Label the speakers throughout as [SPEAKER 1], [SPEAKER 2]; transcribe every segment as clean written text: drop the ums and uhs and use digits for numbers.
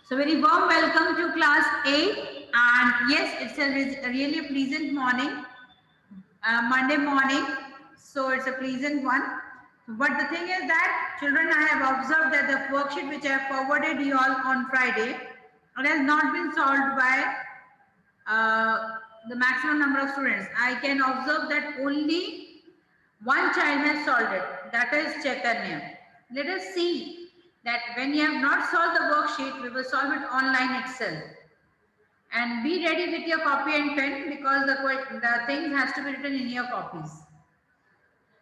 [SPEAKER 1] So very warm welcome to class 8, and yes, it's a really pleasant morning, Monday morning. So it's a pleasant one. But the thing is that children, I have observed that the worksheet which I have forwarded you all on Friday, it has not been solved by the maximum number of students. I can observe that only one child has solved it. That is Chaitanya. Let us see that when you have not solved the worksheet, we will solve it online itself. And be ready with your copy and pen because the things has to be written in your copies.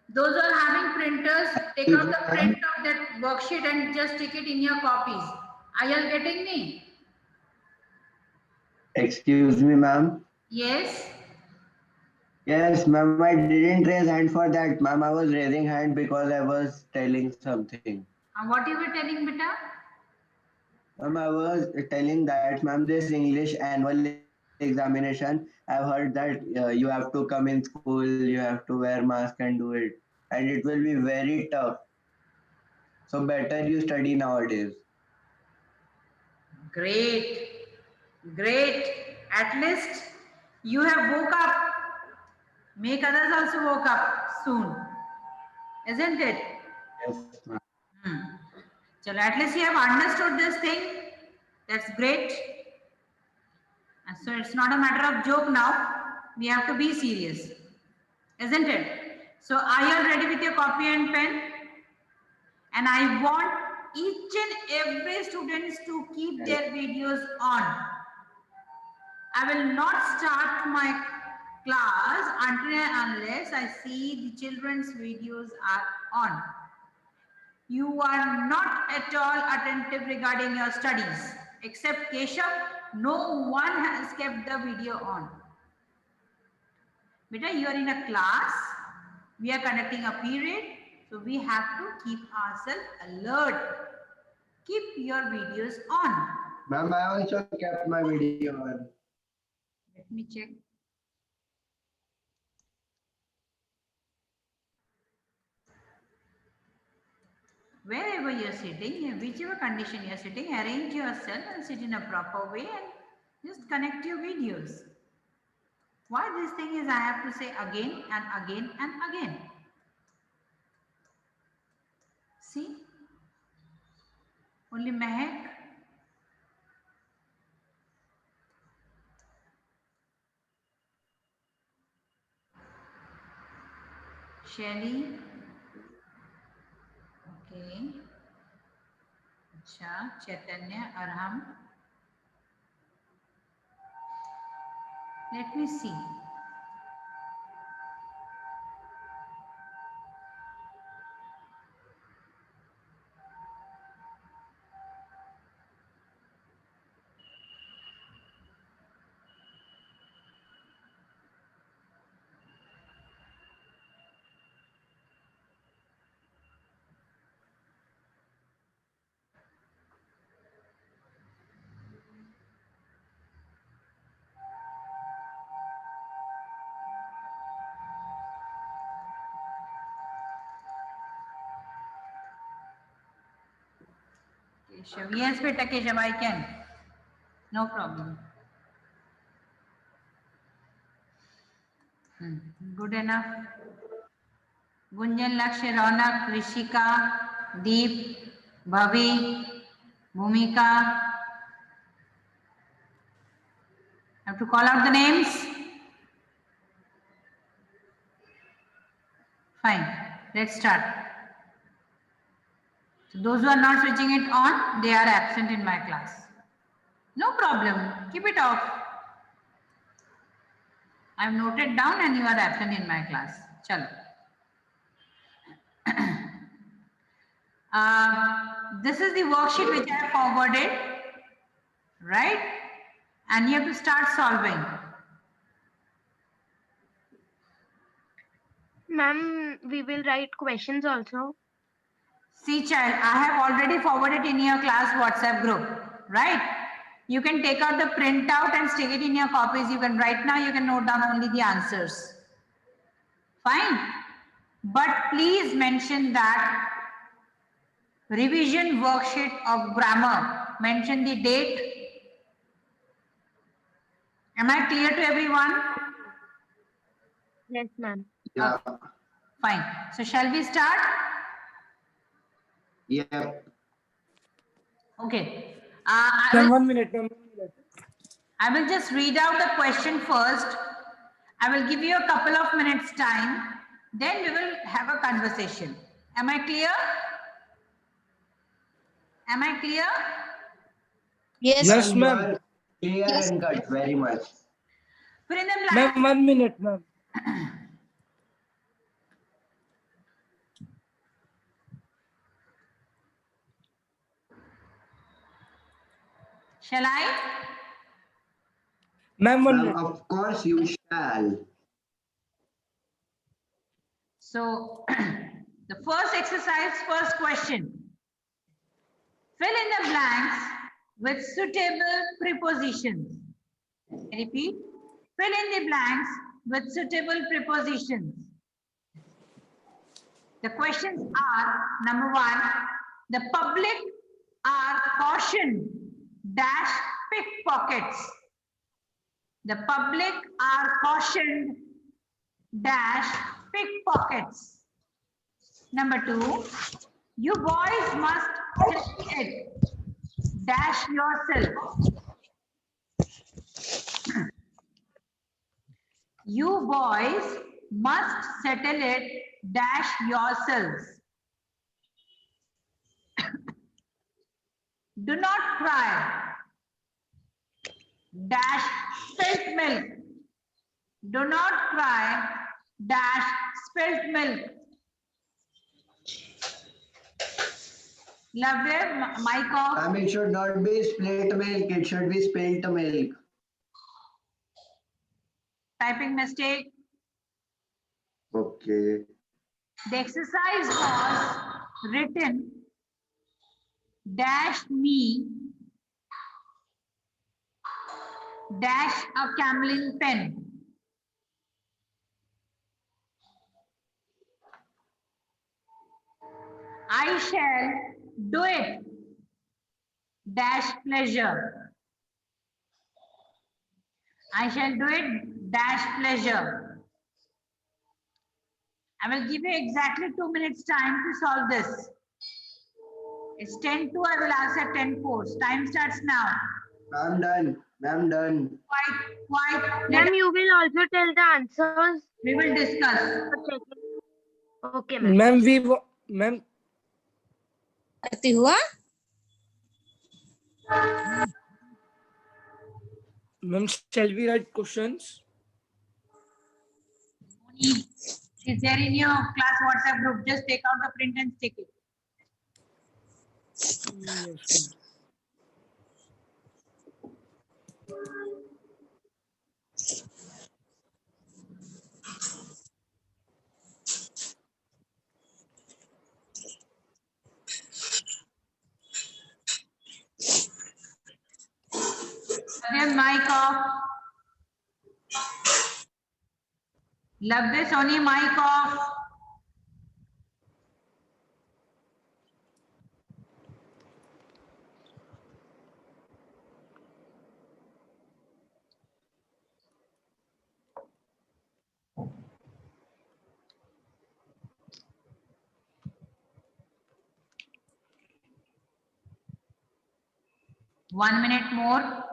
[SPEAKER 1] Those who are having printers, take out the print of that worksheet and just stick it in your copies. Are you all getting me?
[SPEAKER 2] Excuse me, ma'am.
[SPEAKER 1] Yes.
[SPEAKER 2] Yes, ma'am, I didn't raise hand for that. Ma'am, I was raising hand because I was telling something.
[SPEAKER 1] What you were telling, beta?
[SPEAKER 2] Ma'am, I was telling that, ma'am, this English annual examination, I've heard that you have to come in school, you have to wear mask and do it. And it will be very tough. So better you study nowadays.
[SPEAKER 1] Great. Great. At least you have woke up. Make others also woke up soon. Isn't it?
[SPEAKER 2] Yes, ma'am.
[SPEAKER 1] Hmm. So at least you have understood this thing. That's great. And so it's not a matter of joke now. We have to be serious. Isn't it? So are you all ready with your copy and pen? And I want each and every students to keep
[SPEAKER 2] Yes.
[SPEAKER 1] their videos on. I will not start my class until and unless I see the children's videos are on. You are not at all attentive regarding your studies. Except Keshav, no one has kept the video on. Beta, you are in a class. We are conducting a period. So we have to keep ourselves alert. Keep your videos on.
[SPEAKER 2] Ma'am, I also kept my video on.
[SPEAKER 1] Let me check. Wherever you're sitting, in whichever condition you're sitting, arrange yourself and sit in a proper way and just connect your videos. Why this thing is I have to say again and again and again. See? Only Mehak. Shelly. Okay. Acha. Chaitanya, Arham. Let me see. Keshav. Yes, beta Keshav, I can. No problem. Good enough. Gunjan, Lakshya, Raunak, Rishika, Deep, Bhavi, Bhumika. Have to call out the names. Fine. Let's start. So those who are not switching it on, they are absent in my class. No problem. Keep it off. I have noted down and you are absent in my class. Chalo. This is the worksheet which I have forwarded, right? And you have to start solving.
[SPEAKER 3] Ma'am, we will write questions also.
[SPEAKER 1] See, child, I have already forwarded in your class WhatsApp group, right? You can take out the printout and stick it in your copies. You can right now, you can note down only the answers. Fine. But please mention that revision worksheet of grammar mention the date. Am I clear to everyone?
[SPEAKER 3] Yes, ma'am.
[SPEAKER 2] Yeah.
[SPEAKER 1] Fine. So shall we start?
[SPEAKER 2] Yeah.
[SPEAKER 1] Okay.
[SPEAKER 4] Ma'am, 1 minute, ma'am. 1 minute.
[SPEAKER 1] I will just read out the question first. I will give you a couple of minutes time. Then we will have a conversation. Am I clear? Am I clear?
[SPEAKER 4] Yes,
[SPEAKER 2] You
[SPEAKER 4] ma'am.
[SPEAKER 2] are clear and cut very much.
[SPEAKER 1] Fill in the blank.
[SPEAKER 4] Ma'am, 1 minute, ma'am.
[SPEAKER 1] Shall I?
[SPEAKER 4] Ma'am, 1
[SPEAKER 2] Ma'am,
[SPEAKER 4] minute.
[SPEAKER 2] of course you shall.
[SPEAKER 1] So the first exercise, first question. Fill in the blanks with suitable prepositions. I repeat, fill in the blanks with suitable prepositions. The questions are, number one, the public are cautioned dash pickpockets. The public are cautioned dash pickpockets. Number two, you boys must it dash yourself. You boys must settle it dash yourselves. Do not cry dash spilt milk. Do not cry dash spilt milk. Lavya, mic off.
[SPEAKER 2] Ma'am, it should not be split milk, it should be spilt milk.
[SPEAKER 1] Typing mistake.
[SPEAKER 2] Okay.
[SPEAKER 1] The exercise was written dash me dash a camelin pen. I shall do it dash pleasure. I shall do it dash pleasure. I will give you exactly 2 minutes time to solve this. It's 10 to, I will answer 10 4. Time starts now.
[SPEAKER 2] Ma'am, done. Ma'am, done.
[SPEAKER 1] Quite.
[SPEAKER 3] Ma'am, you will also tell the answers
[SPEAKER 1] We will discuss.
[SPEAKER 3] for checking. Okay, ma'am.
[SPEAKER 4] Ma'am, ma'am,
[SPEAKER 5] करती हुआ
[SPEAKER 4] ma'am, shall we write questions?
[SPEAKER 1] Is there in your class WhatsApp group? Just take out the print and stick it.
[SPEAKER 4] Yes, ma'am.
[SPEAKER 1] Then mic off. Labdhe Sony mic off. One minute more.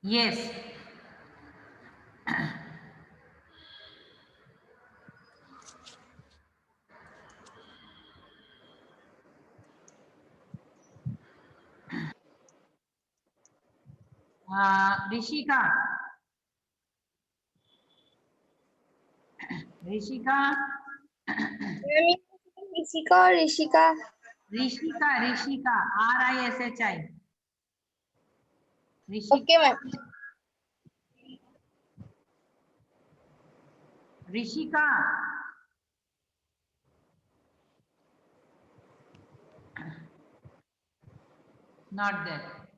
[SPEAKER 1] Yes. Rishika. Rishika.
[SPEAKER 5] Rishika और Rishika
[SPEAKER 1] Rishika. Rishika. R-I-S-H-I. Rishika.
[SPEAKER 5] Okay ma'am
[SPEAKER 1] Rishika. Not there.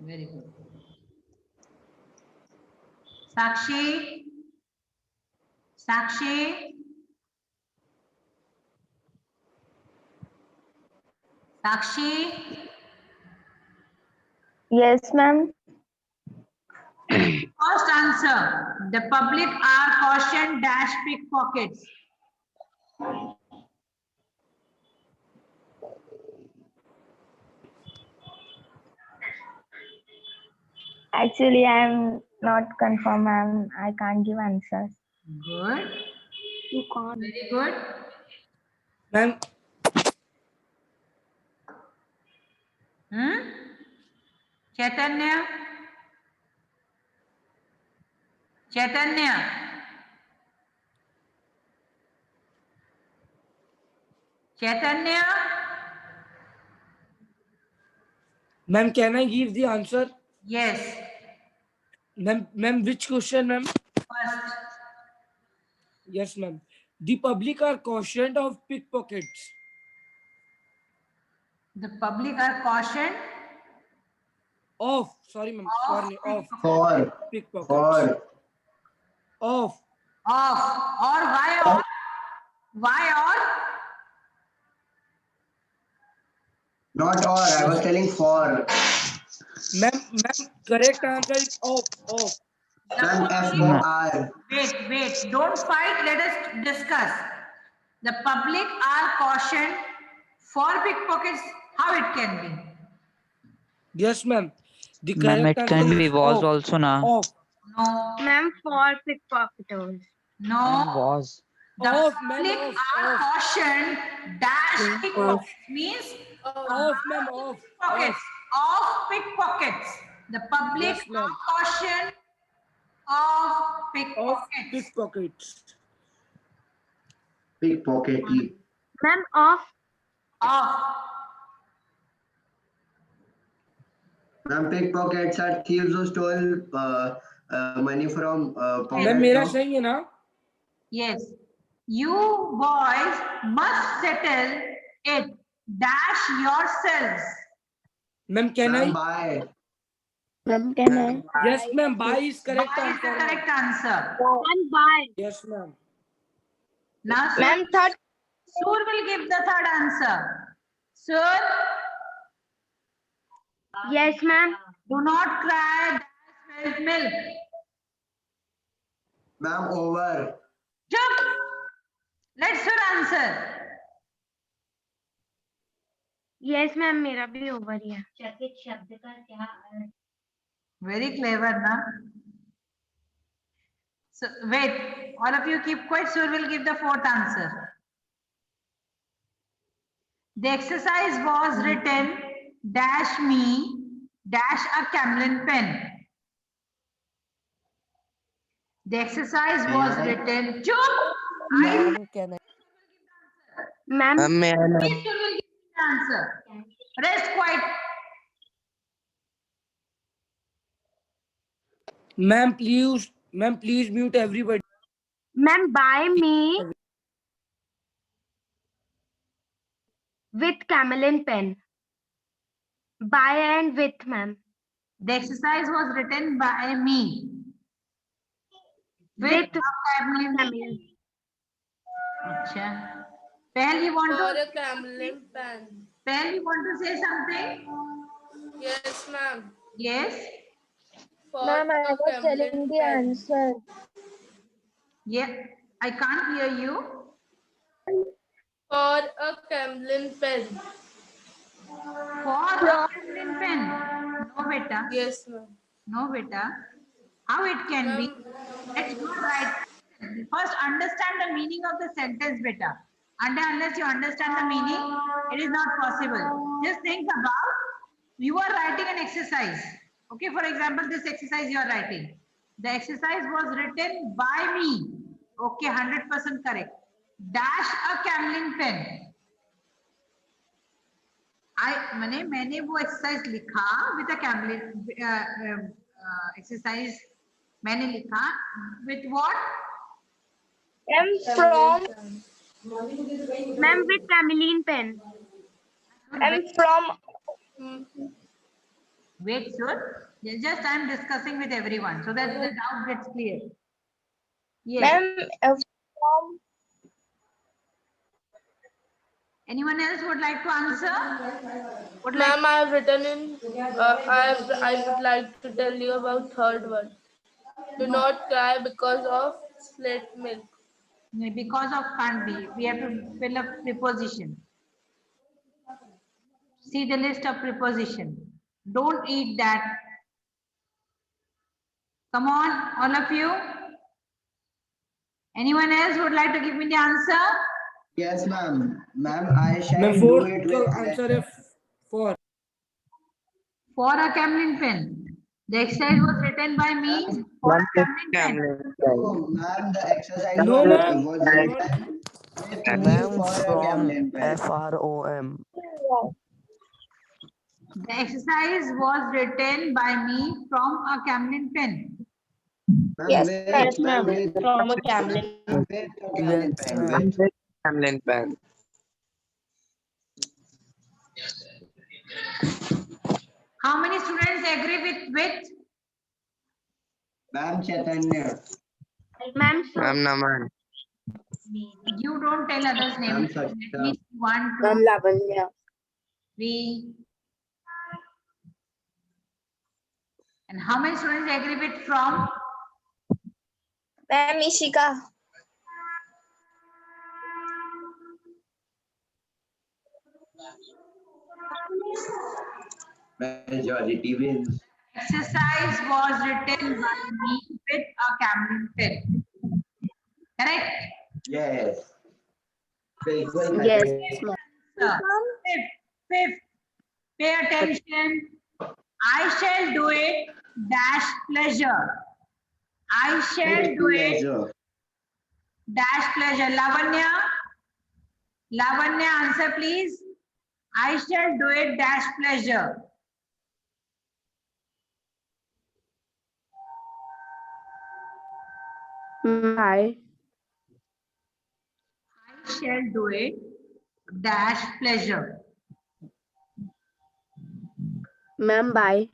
[SPEAKER 1] Very good. Sakshi. Sakshi. Sakshi.
[SPEAKER 5] Yes, ma'am.
[SPEAKER 1] First answer. The public are cautioned dash pickpockets.
[SPEAKER 5] Actually, I'm not confirm, ma'am. I can't give answers.
[SPEAKER 1] Good.
[SPEAKER 5] You can't.
[SPEAKER 1] Very good.
[SPEAKER 4] Ma'am,
[SPEAKER 1] Hmm? Chaitanya. Chaitanya. Chaitanya.
[SPEAKER 4] ma'am, can I give the answer?
[SPEAKER 1] Yes.
[SPEAKER 4] Ma'am, which question, ma'am?
[SPEAKER 1] First.
[SPEAKER 4] Yes, ma'am. The public are cautioned of pickpockets.
[SPEAKER 1] The public are cautioned
[SPEAKER 4] Of, sorry, ma'am. Sorry, of
[SPEAKER 2] For.
[SPEAKER 4] pickpockets.
[SPEAKER 2] For.
[SPEAKER 4] Of.
[SPEAKER 1] of or why or? Why or?
[SPEAKER 2] Not or. I was telling for.
[SPEAKER 4] Ma'am, correct answer is of.
[SPEAKER 1] The
[SPEAKER 2] Ma'am,
[SPEAKER 1] public,
[SPEAKER 2] FOR.
[SPEAKER 1] wait, don't fight, let us discuss. The public are cautioned for pickpockets, how it can be?
[SPEAKER 4] Yes, ma'am. The
[SPEAKER 6] Ma'am,
[SPEAKER 4] correct
[SPEAKER 6] it
[SPEAKER 4] answer
[SPEAKER 6] can be
[SPEAKER 4] is
[SPEAKER 6] was
[SPEAKER 4] of.
[SPEAKER 6] also na.
[SPEAKER 4] Of.
[SPEAKER 1] No,
[SPEAKER 3] Ma'am, for pickpocketers.
[SPEAKER 1] no.
[SPEAKER 6] Was.
[SPEAKER 1] The
[SPEAKER 4] Of, ma'am,
[SPEAKER 1] public
[SPEAKER 4] of.
[SPEAKER 1] are cautioned dash pickpockets means
[SPEAKER 4] Of, ma'am, of.
[SPEAKER 1] pickpockets, of pickpockets. The public
[SPEAKER 4] Yes,
[SPEAKER 1] are
[SPEAKER 4] ma'am.
[SPEAKER 1] cautioned of
[SPEAKER 4] Of
[SPEAKER 1] pickpockets.
[SPEAKER 4] pickpockets.
[SPEAKER 2] Pickpockety.
[SPEAKER 3] Ma'am, of.
[SPEAKER 1] Of.
[SPEAKER 2] Ma'am, pickpockets are thieves who stole money from
[SPEAKER 4] Ma'am,
[SPEAKER 2] pocket
[SPEAKER 4] मेरा
[SPEAKER 2] shop.
[SPEAKER 4] सही है ना?
[SPEAKER 1] Yes. You boys must settle it. Dash yourselves.
[SPEAKER 4] Ma'am, can
[SPEAKER 2] Ma'am,
[SPEAKER 4] I?
[SPEAKER 2] buy.
[SPEAKER 5] Ma'am, can I?
[SPEAKER 4] Yes, ma'am. Buy is correct
[SPEAKER 1] Buy is the
[SPEAKER 4] answer. ma'am.
[SPEAKER 1] correct answer.
[SPEAKER 3] And by.
[SPEAKER 4] Yes, ma'am.
[SPEAKER 1] Now,
[SPEAKER 5] Ma'am, third.
[SPEAKER 1] Sur will give the third answer. Sur,
[SPEAKER 3] Yes, ma'am.
[SPEAKER 1] do not cry. Dash spilled milk.
[SPEAKER 2] Ma'am, over.
[SPEAKER 1] Jump. Let's Sur answer.
[SPEAKER 3] Yes, ma'am. मेरा भी over ही है.
[SPEAKER 1] Very clever, na? So, wait. All of you keep quiet. Sur will give the fourth answer. The exercise was written dash me dash a Camlin pen. The exercise was written. Chup!
[SPEAKER 3] Ma'am,
[SPEAKER 1] Please, you will give the answer. Rest quiet.
[SPEAKER 4] Ma'am, please mute everybody.
[SPEAKER 3] ma'am, by me with Camelin pen. By and with, ma'am.
[SPEAKER 1] The exercise was written by me. With
[SPEAKER 3] With
[SPEAKER 1] a Camlin.
[SPEAKER 3] Camelin.
[SPEAKER 1] Acha. Pehal, you want
[SPEAKER 7] For
[SPEAKER 1] to?
[SPEAKER 7] a Camlin pen.
[SPEAKER 1] Pehal, you want to say something?
[SPEAKER 7] Yes, ma'am.
[SPEAKER 1] Yes.
[SPEAKER 7] For
[SPEAKER 5] Ma'am, I
[SPEAKER 7] a
[SPEAKER 5] was telling
[SPEAKER 7] Camlin
[SPEAKER 5] the
[SPEAKER 7] pen.
[SPEAKER 5] answer.
[SPEAKER 1] Yeah. I can't hear you.
[SPEAKER 7] For a Camlin pen.
[SPEAKER 1] For a Camlin pen. No, beta.
[SPEAKER 7] Yes, ma'am.
[SPEAKER 1] No, beta. How it can be?
[SPEAKER 7] Ma'am,
[SPEAKER 1] Let's go right. First, understand the meaning of the sentence, beta. Unless you understand the meaning, it is not possible. Just think about, you are writing an exercise. Okay, for example, this exercise you are writing. The exercise was written by me. Okay, 100% correct. Dash a Camlin pen. मैंने वो exercise लिखा with a Camlin exercise मैंने लिखा with what
[SPEAKER 5] I'm from.
[SPEAKER 3] Ma'am, with Camelin pen.
[SPEAKER 5] I'm from.
[SPEAKER 7] mm,
[SPEAKER 1] Wait, sure. Just I'm discussing with everyone so that the doubt gets clear. Yes.
[SPEAKER 5] Ma'am, from
[SPEAKER 1] Anyone else would like to answer? Would like
[SPEAKER 7] Ma'am, I have written in. I would like to tell you about third one. Do not cry because of split milk.
[SPEAKER 1] because of can't be. We have to fill up preposition. See the list of preposition. Don't eat that. Come on, all of you. Anyone else would like to give me the answer?
[SPEAKER 2] Yes, ma'am. Ma'am, I shall
[SPEAKER 4] Ma'am,
[SPEAKER 2] do
[SPEAKER 4] fourth
[SPEAKER 2] it with
[SPEAKER 4] answer
[SPEAKER 2] pleasure.
[SPEAKER 4] is for.
[SPEAKER 1] For a Camlin pen. The exercise was written by me for a Camlin pen.
[SPEAKER 2] Oh, ma'am, the exercise
[SPEAKER 4] No, ma'am.
[SPEAKER 2] was
[SPEAKER 4] Not.
[SPEAKER 2] written with me
[SPEAKER 6] Ma'am,
[SPEAKER 2] for a
[SPEAKER 6] from
[SPEAKER 2] Camlin pen.
[SPEAKER 6] FROM.
[SPEAKER 1] The exercise was written by me from a Camlin pen.
[SPEAKER 2] Ma'am,
[SPEAKER 5] yes,
[SPEAKER 2] with,
[SPEAKER 5] yes,
[SPEAKER 2] ma'am,
[SPEAKER 5] ma'am.
[SPEAKER 2] with,
[SPEAKER 5] From a Camlin.
[SPEAKER 2] ma'am, with a Camlin
[SPEAKER 6] Yes,
[SPEAKER 2] pen.
[SPEAKER 6] ma'am.
[SPEAKER 2] With,
[SPEAKER 6] Camlin pen.
[SPEAKER 1] How many students agree with?
[SPEAKER 2] ma'am, Chaitanya.
[SPEAKER 3] Ma'am, so
[SPEAKER 6] Ma'am, Naman.
[SPEAKER 1] You don't tell others'
[SPEAKER 2] Ma'am,
[SPEAKER 1] names. At
[SPEAKER 2] Sakta.
[SPEAKER 1] least 1, 2,
[SPEAKER 5] Ma'am, Lavanya.
[SPEAKER 1] 3. And how many students agree with from?
[SPEAKER 5] Ma'am, Ishika.
[SPEAKER 2] Majority wins.
[SPEAKER 1] Exercise was written by me with a Camlin pen. Correct?
[SPEAKER 2] Yes. बिल्कुल
[SPEAKER 5] Yes,
[SPEAKER 2] correct.
[SPEAKER 5] ma'am.
[SPEAKER 1] Fifth. Pay attention. I shall do it dash pleasure. I shall
[SPEAKER 2] With
[SPEAKER 1] do it
[SPEAKER 2] pleasure.
[SPEAKER 1] dash pleasure. Lavanya, answer please. I shall do it dash pleasure.
[SPEAKER 3] bye.
[SPEAKER 1] I shall do it dash pleasure.
[SPEAKER 3] Ma'am, bye.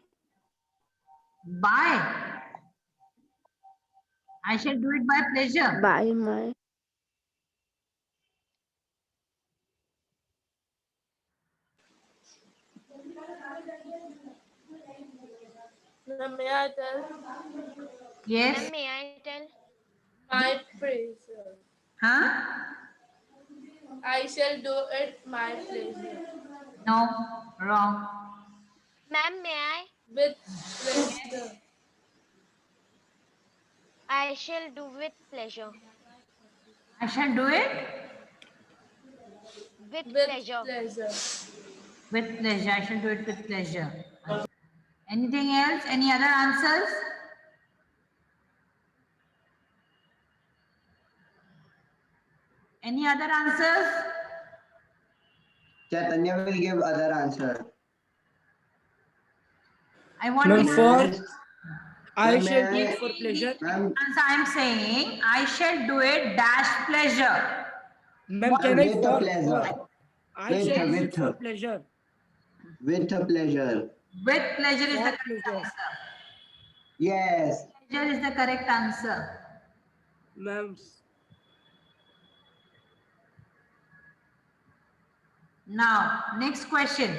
[SPEAKER 1] By. I shall do it by pleasure.
[SPEAKER 3] Bye, my.
[SPEAKER 7] Ma'am, may I tell
[SPEAKER 1] Yes.
[SPEAKER 3] Ma'am, may I tell?
[SPEAKER 7] my praise?
[SPEAKER 1] Huh?
[SPEAKER 7] I shall do it my pleasure.
[SPEAKER 1] No. Wrong.
[SPEAKER 3] Ma'am, may I?
[SPEAKER 7] With pleasure.
[SPEAKER 3] I shall do with pleasure.
[SPEAKER 1] I shall do it
[SPEAKER 3] With
[SPEAKER 7] With
[SPEAKER 3] pleasure.
[SPEAKER 7] pleasure.
[SPEAKER 1] with pleasure. I shall do it with pleasure. Anything else? Any other answers? Any other answers?
[SPEAKER 2] Chaitanya will give other answer.
[SPEAKER 1] I want
[SPEAKER 4] Ma'am,
[SPEAKER 1] to
[SPEAKER 4] for I
[SPEAKER 2] Ma'am,
[SPEAKER 4] shall do
[SPEAKER 2] may
[SPEAKER 4] it for pleasure.
[SPEAKER 2] Ma'am,
[SPEAKER 1] answer. I'm saying I shall do it dash pleasure.
[SPEAKER 4] Ma'am, can I
[SPEAKER 2] with a
[SPEAKER 4] for?
[SPEAKER 2] pleasure.
[SPEAKER 4] I shall do it for
[SPEAKER 2] With
[SPEAKER 4] pleasure.
[SPEAKER 2] a pleasure.
[SPEAKER 1] With pleasure is the
[SPEAKER 4] For
[SPEAKER 1] correct
[SPEAKER 4] pleasure.
[SPEAKER 1] answer.
[SPEAKER 2] Yes.
[SPEAKER 1] Pleasure is the correct answer.
[SPEAKER 4] Ma'am,
[SPEAKER 1] Now, next question.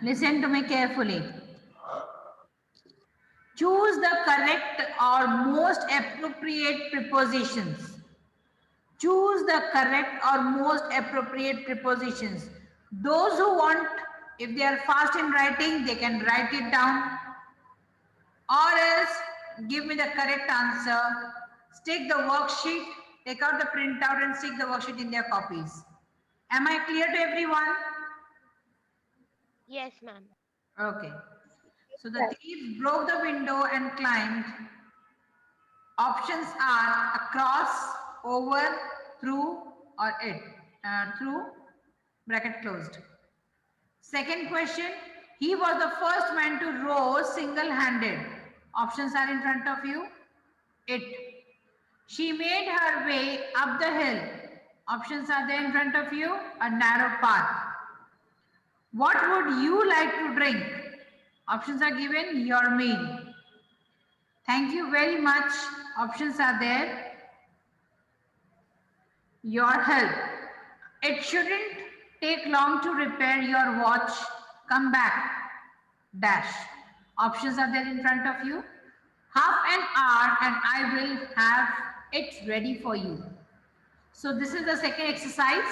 [SPEAKER 1] Listen to me carefully. Choose the correct or most appropriate prepositions. Choose the correct or most appropriate prepositions. Those who want, if they are fast in writing, they can write it down. Or else, give me the correct answer. Stick the worksheet, take out the printout and stick the worksheet in their copies. Am I clear to everyone?
[SPEAKER 3] Yes, ma'am.
[SPEAKER 1] Okay. So the thief broke the window and climbed. Options are across, over, through, or it. Through, bracket closed. Second question, he was the first man to row single-handed. Options are in front of you. It. She made her way up the hill. Options are there in front of you. A narrow path. What would you like to drink? Options are given. Your meal. Thank you very much. Options are there. Your help. It shouldn't take long to repair your watch. Come back. Dash. Options are there in front of you. Half an hour and I will have it ready for you. So this is the second exercise.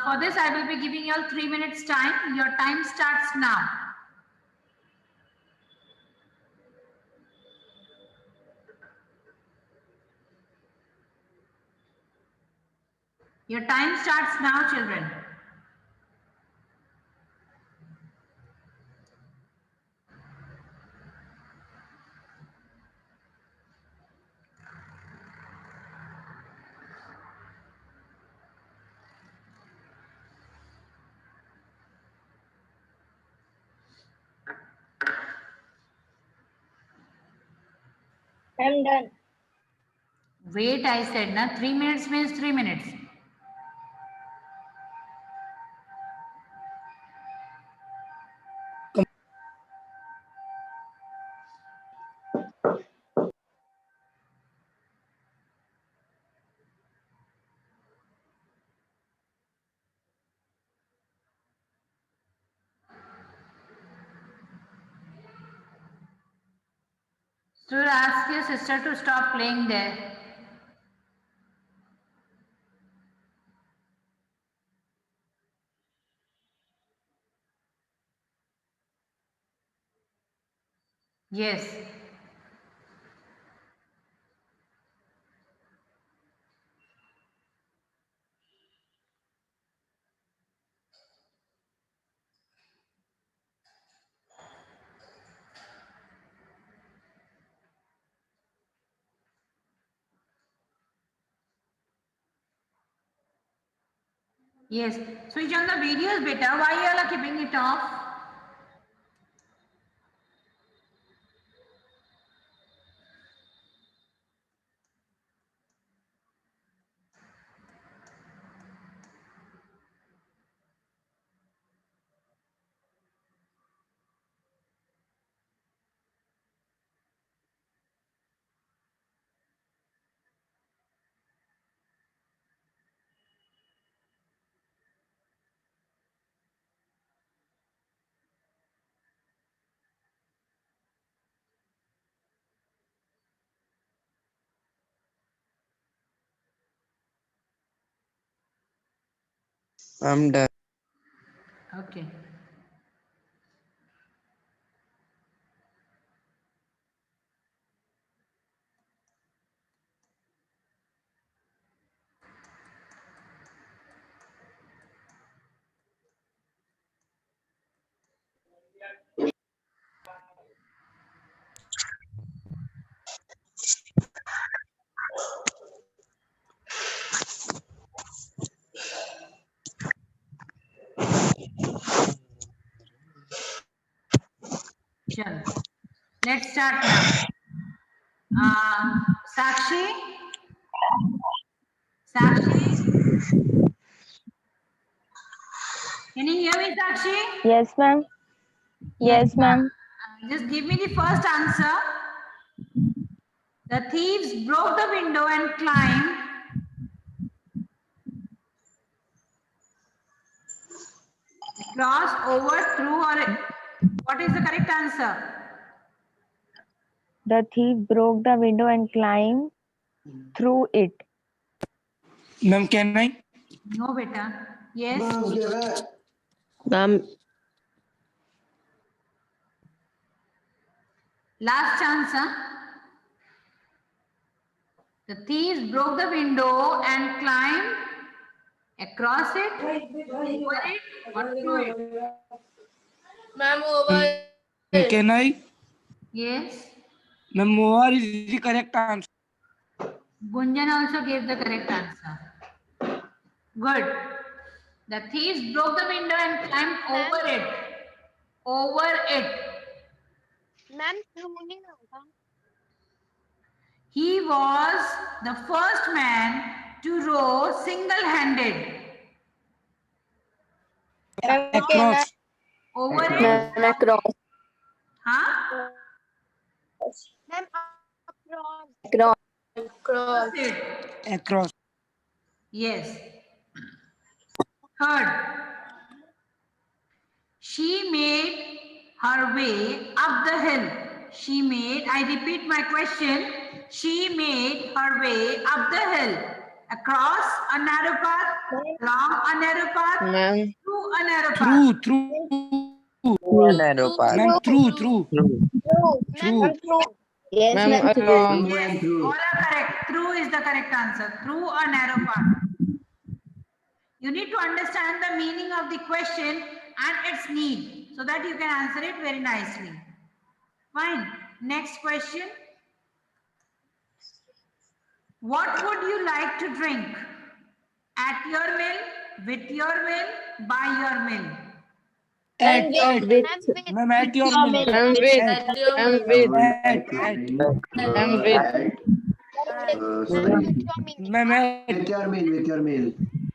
[SPEAKER 1] For this, I will be giving you all 3 minutes time. Your time starts now. Your time starts now, children.
[SPEAKER 5] I'm done.
[SPEAKER 1] Wait, I said, na 3 minutes means 3 minutes. So ask your sister to stop playing there. Yes. Yes. Switch on the videos, beta. Why you are keeping it off?
[SPEAKER 6] I'm done.
[SPEAKER 1] Okay. Chalo. Let's start now. Sakshi? Sakshi? Can you hear me, Sakshi?
[SPEAKER 5] Yes, ma'am. Yes, ma'am.
[SPEAKER 1] Just give me the first answer. The thieves broke the window and climbed. Cross over, through, or what is the correct answer?
[SPEAKER 5] The thief broke the window and climbed through it.
[SPEAKER 4] Ma'am, can I?
[SPEAKER 1] No, beta. Yes.
[SPEAKER 6] Ma'am,
[SPEAKER 1] Last chance, huh? The thieves broke the window and climbed across it, over it, or through it.
[SPEAKER 7] Ma'am, over.
[SPEAKER 4] Can I?
[SPEAKER 1] Yes.
[SPEAKER 4] Ma'am, over is the correct answer.
[SPEAKER 1] Gunjan also gave the correct answer. Good. The thieves broke the window and climbed over it. Over it.
[SPEAKER 3] Ma'am through नहीं होगा.
[SPEAKER 1] He was the first man to row single-handed
[SPEAKER 4] Across.
[SPEAKER 1] over
[SPEAKER 2] Across.
[SPEAKER 1] it.
[SPEAKER 5] Ma'am, across.
[SPEAKER 1] Huh?
[SPEAKER 3] Ma'am, across.
[SPEAKER 5] Across.
[SPEAKER 7] Cross.
[SPEAKER 4] Across.
[SPEAKER 1] Yes. Third, she made her way up the hill. She made, I repeat my question, she made her way up the hill, across a narrow path, along a narrow path,
[SPEAKER 6] Ma'am.
[SPEAKER 1] through a narrow path.
[SPEAKER 6] Through narrow path.
[SPEAKER 4] Ma'am, through.
[SPEAKER 3] Ma'am,
[SPEAKER 5] Yes,
[SPEAKER 6] Ma'am,
[SPEAKER 5] ma'am.
[SPEAKER 6] along.
[SPEAKER 2] Through and
[SPEAKER 1] Yes,
[SPEAKER 2] through.
[SPEAKER 1] all are correct. Through is the correct answer. Through a narrow path. You need to understand the meaning of the question and its need so that you can answer it very nicely. Fine. Next question. What would you like to drink? At your will, with your will, by your will.
[SPEAKER 4] At.
[SPEAKER 5] With.
[SPEAKER 4] Ma'am, at your mill.
[SPEAKER 6] Ma'am, with.
[SPEAKER 4] At.
[SPEAKER 6] Ma'am,
[SPEAKER 2] I
[SPEAKER 6] with.
[SPEAKER 2] would like to
[SPEAKER 4] At.
[SPEAKER 2] drink
[SPEAKER 6] Ma'am, with.
[SPEAKER 2] sorry.
[SPEAKER 3] at your meaning.
[SPEAKER 4] Ma'am,
[SPEAKER 2] With your meal, with your meal.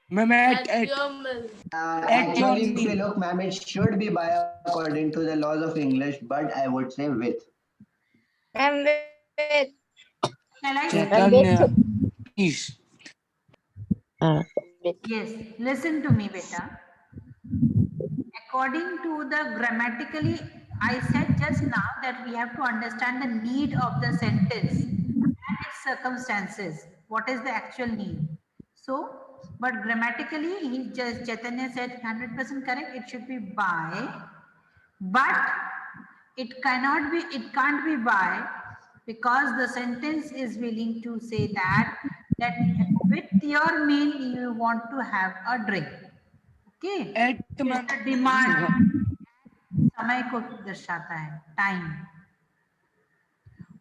[SPEAKER 4] Ma'am,
[SPEAKER 7] At your mill.
[SPEAKER 4] At your
[SPEAKER 2] Actually, if you
[SPEAKER 4] meal.
[SPEAKER 2] look, ma'am, it should be by according to the laws of English, but I would say with.
[SPEAKER 5] Ma'am, with.
[SPEAKER 1] Shall I speak?
[SPEAKER 4] Chaitanya, please.
[SPEAKER 1] Yes. Listen to me, beta. According to the grammatically, I said just now that we have to understand the need of the sentence and its circumstances. What is the actual need? So, but grammatically, he just Chaitanya said 100% correct. It should be by, but it cannot be. It can't be by because the sentence is willing to say that with your meal you want to have a drink. Okay,
[SPEAKER 4] At,
[SPEAKER 1] it's
[SPEAKER 4] ma'am.
[SPEAKER 1] a demand. समय को दर्शाता है time.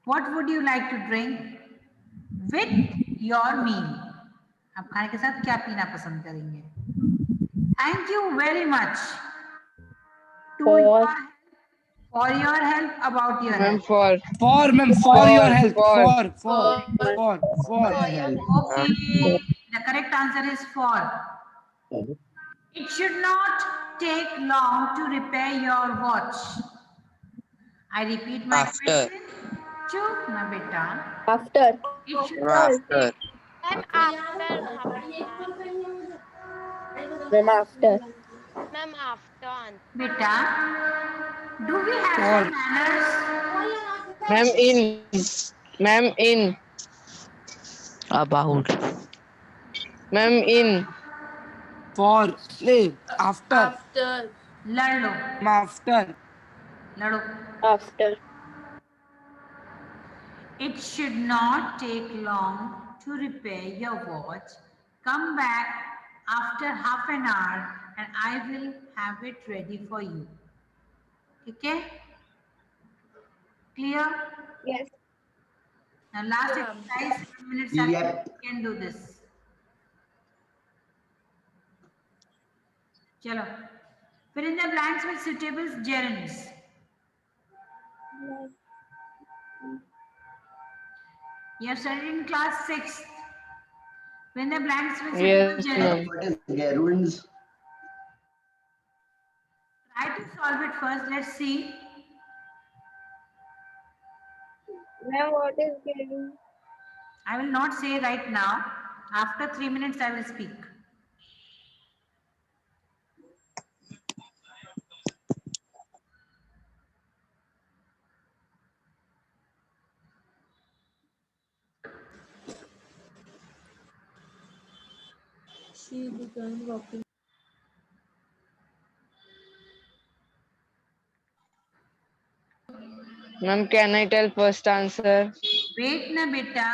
[SPEAKER 1] What would you like to drink with your meal? आप खाने के साथ क्या पीना पसंद करेंगे? Thank you very much for your help about your
[SPEAKER 6] Ma'am,
[SPEAKER 1] help.
[SPEAKER 6] for.
[SPEAKER 4] Ma'am, for your help.
[SPEAKER 6] For.
[SPEAKER 2] For your help.
[SPEAKER 1] Okay, the correct answer is for. It should not take long to repair your watch. I repeat my
[SPEAKER 6] After.
[SPEAKER 1] question. Chup na beta.
[SPEAKER 5] After.
[SPEAKER 1] It should not
[SPEAKER 6] After.
[SPEAKER 1] take.
[SPEAKER 3] Ma'am, after half.
[SPEAKER 5] Ma'am, after.
[SPEAKER 3] Ma'am, after answer.
[SPEAKER 1] Beta, do we have
[SPEAKER 4] For.
[SPEAKER 1] some manners?
[SPEAKER 6] Ma'am, in. Ma'am, in.
[SPEAKER 8] About.
[SPEAKER 6] Ma'am, in.
[SPEAKER 4] For. After.
[SPEAKER 7] After.
[SPEAKER 1] लड़ लो,
[SPEAKER 4] After.
[SPEAKER 1] लड़ो.
[SPEAKER 5] After.
[SPEAKER 1] It should not take long to repair your watch. Come back after half an hour and I will have it ready for you. Okay? Clear?
[SPEAKER 5] Yes.
[SPEAKER 1] Now last
[SPEAKER 7] Yeah.
[SPEAKER 1] exercise, 7 minutes are
[SPEAKER 2] Yep.
[SPEAKER 1] you can do this. Chalo. Fill in the blanks with suitable gerunds. You have studied in class 6th. Fill in the blanks with suitable
[SPEAKER 6] Yes,
[SPEAKER 1] gerunds.
[SPEAKER 6] ma'am.
[SPEAKER 2] What is Garuns?
[SPEAKER 1] Try to solve it first. Let's see.
[SPEAKER 5] Ma'am, what is getting?
[SPEAKER 1] I will not say right now. After 3 minutes, I will speak.
[SPEAKER 7] She began walking.
[SPEAKER 6] Ma'am, can I tell first answer?
[SPEAKER 1] Wait na beta.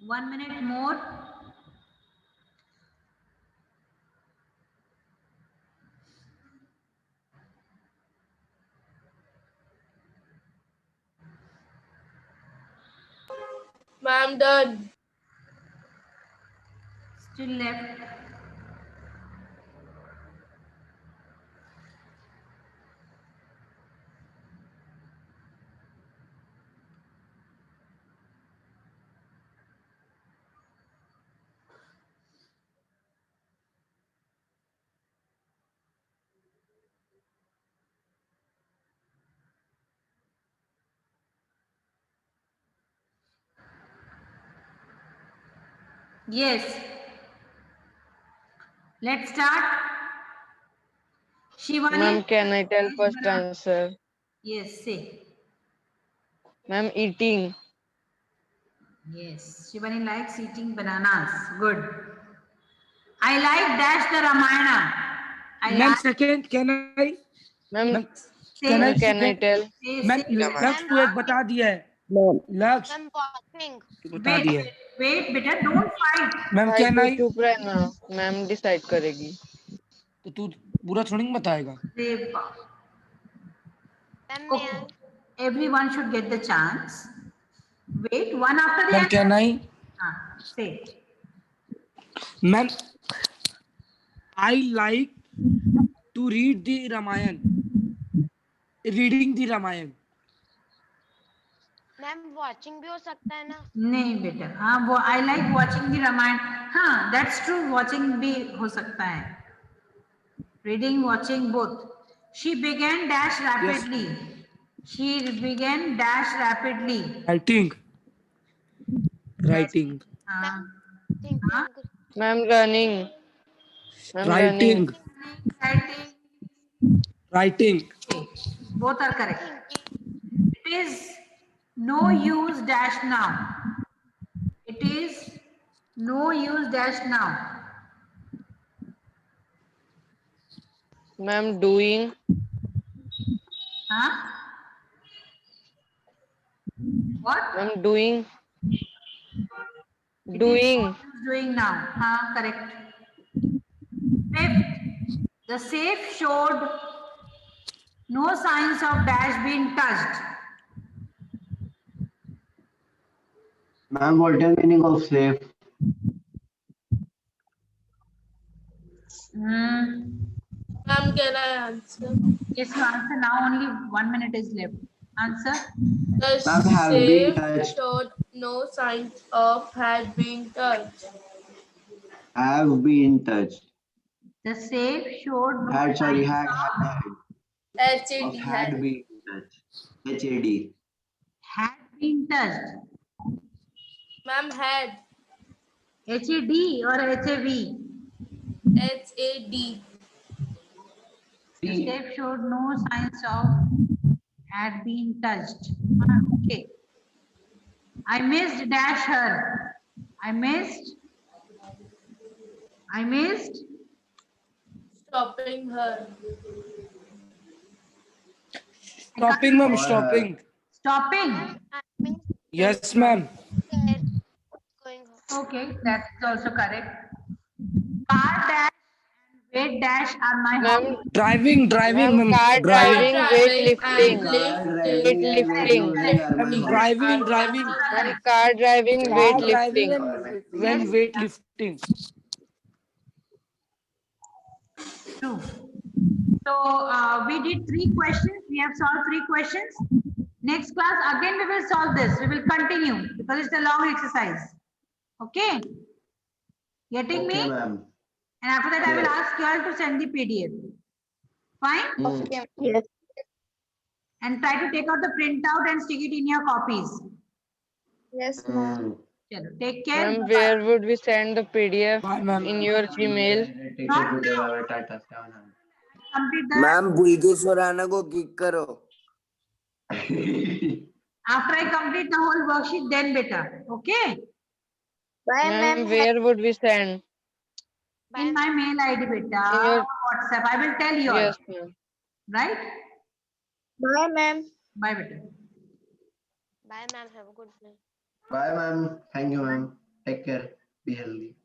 [SPEAKER 1] 1 minute more.
[SPEAKER 7] Ma'am, done.
[SPEAKER 1] Still left. Yes. Let's start. Shivani.
[SPEAKER 6] Ma'am, can I tell first answer?
[SPEAKER 1] Yes, say.
[SPEAKER 6] Ma'am, eating.
[SPEAKER 1] Yes, Shivani likes eating bananas. Good. I like dash the Ramayana. I
[SPEAKER 4] Ma'am,
[SPEAKER 1] like
[SPEAKER 4] second, can I?
[SPEAKER 6] Ma'am,
[SPEAKER 4] Ma'am,
[SPEAKER 1] say,
[SPEAKER 4] can I
[SPEAKER 6] ma'am, can I
[SPEAKER 4] second?
[SPEAKER 6] tell?
[SPEAKER 4] Ma'am
[SPEAKER 1] say.
[SPEAKER 4] लक्ष्य को एक बता दिया है लक्ष्य
[SPEAKER 3] Ma'am, watching.
[SPEAKER 4] को बता
[SPEAKER 1] Wait,
[SPEAKER 4] दिया है
[SPEAKER 1] wait, beta, don't fight.
[SPEAKER 4] Ma'am
[SPEAKER 6] भाई
[SPEAKER 4] कैन
[SPEAKER 6] तू
[SPEAKER 4] आई
[SPEAKER 6] चुप रहना, मैम डिसाइड करेगी।
[SPEAKER 4] तो तू पूरा थोड़ी ना बताएगा
[SPEAKER 1] Say,
[SPEAKER 3] Ma'am,
[SPEAKER 1] okay. Everyone should get the chance. Wait, one after the
[SPEAKER 4] ma'am
[SPEAKER 1] other.
[SPEAKER 4] Can I
[SPEAKER 1] Say.
[SPEAKER 4] Ma'am I like to read the Ramayana reading the Ramayana
[SPEAKER 3] ma'am watching भी हो सकता है ना?
[SPEAKER 1] नहीं बेटा, हाँ वो I like watching the Ramayan. हाँ, that's true. Watching भी हो सकता है. Reading, watching both. She began dash rapidly. She began dash rapidly.
[SPEAKER 4] Writing writing
[SPEAKER 1] हाँ,
[SPEAKER 3] Thinking.
[SPEAKER 1] हाँ.
[SPEAKER 6] Ma'am running, ma'am
[SPEAKER 4] writing
[SPEAKER 6] running.
[SPEAKER 1] Writing.
[SPEAKER 4] Writing
[SPEAKER 1] Okay, both are correct.
[SPEAKER 3] Thinking.
[SPEAKER 1] It is no use dash now. It is no use dash now.
[SPEAKER 6] Ma'am doing,
[SPEAKER 1] Huh? What?
[SPEAKER 6] Ma'am doing,
[SPEAKER 1] It is
[SPEAKER 6] doing.
[SPEAKER 1] no use doing now. Huh? Correct. Fifth, the safe showed no signs of dash being touched.
[SPEAKER 2] Ma'am, what is the meaning of safe?
[SPEAKER 7] Ma'am, can I answer?
[SPEAKER 1] Yes, you answer now. Only 1 minute is left. Answer.
[SPEAKER 7] The
[SPEAKER 2] Ma'am, have been
[SPEAKER 7] safe
[SPEAKER 2] touched.
[SPEAKER 7] showed no signs of had been touched.
[SPEAKER 2] Have been touched.
[SPEAKER 1] The safe showed no
[SPEAKER 2] Had, sorry,
[SPEAKER 1] signs
[SPEAKER 7] HAD
[SPEAKER 2] of had
[SPEAKER 7] had.
[SPEAKER 2] been touched. HAD.
[SPEAKER 1] had been touched.
[SPEAKER 7] Ma'am, had.
[SPEAKER 1] HAD or HAV?
[SPEAKER 7] HAD.
[SPEAKER 1] The safe showed no signs of had been touched. Okay. I missed dash her. I missed.
[SPEAKER 7] Stopping her.
[SPEAKER 4] Stopping ma'am
[SPEAKER 2] और,
[SPEAKER 4] stopping
[SPEAKER 1] Stopping.
[SPEAKER 3] I mean,
[SPEAKER 4] yes ma'am
[SPEAKER 3] there. Going on.
[SPEAKER 1] Okay, that's also correct. Car dash and weight dash are my
[SPEAKER 6] ma'am
[SPEAKER 1] hobby.
[SPEAKER 4] Driving driving
[SPEAKER 6] ma'am
[SPEAKER 4] ma'am
[SPEAKER 6] car
[SPEAKER 4] driving
[SPEAKER 6] driving, weight
[SPEAKER 7] Driving
[SPEAKER 6] lifting,
[SPEAKER 7] and
[SPEAKER 6] weight
[SPEAKER 2] car driving and weight
[SPEAKER 6] lifting.
[SPEAKER 2] losing are my
[SPEAKER 4] ma'am
[SPEAKER 2] hobbies.
[SPEAKER 4] Driving driving
[SPEAKER 6] ma'am car driving, weight
[SPEAKER 4] car driving
[SPEAKER 6] lifting.
[SPEAKER 4] And when weight lifting
[SPEAKER 1] True. So we did 3 questions. We have solved 3 questions. Next class again we will solve this. We will continue because it's a long exercise. Okay. Getting
[SPEAKER 2] Okay,
[SPEAKER 1] me?
[SPEAKER 2] ma'am.
[SPEAKER 1] And after that I will
[SPEAKER 2] Yes.
[SPEAKER 1] ask you all to send the PDF. Fine.
[SPEAKER 5] Yes.
[SPEAKER 1] And try to take out the printout and stick it in your copies.
[SPEAKER 5] Yes,
[SPEAKER 2] Mm.
[SPEAKER 1] Chalo, take care.
[SPEAKER 6] Ma'am where would we send the PDF
[SPEAKER 4] by ma'am
[SPEAKER 6] in your Gmail?
[SPEAKER 2] Take care. Good day. Bye. Tata.
[SPEAKER 1] Complete the
[SPEAKER 8] ma'am Bulgeshwar Rana को kick करो
[SPEAKER 1] after I complete the whole worksheet, then beta. Okay.
[SPEAKER 5] Bye,
[SPEAKER 6] ma'am
[SPEAKER 5] ma'am.
[SPEAKER 6] Where would we send?
[SPEAKER 3] Bye,
[SPEAKER 1] In my mail ID beta.
[SPEAKER 6] In your-
[SPEAKER 1] WhatsApp. I will tell you all.
[SPEAKER 6] Yes ma'am.
[SPEAKER 1] Right?
[SPEAKER 5] Bye, ma'am.
[SPEAKER 1] Bye beta.
[SPEAKER 3] bye, ma'am. Have a good night.
[SPEAKER 2] Bye, ma'am. Thank you, ma'am. Take care. Be healthy.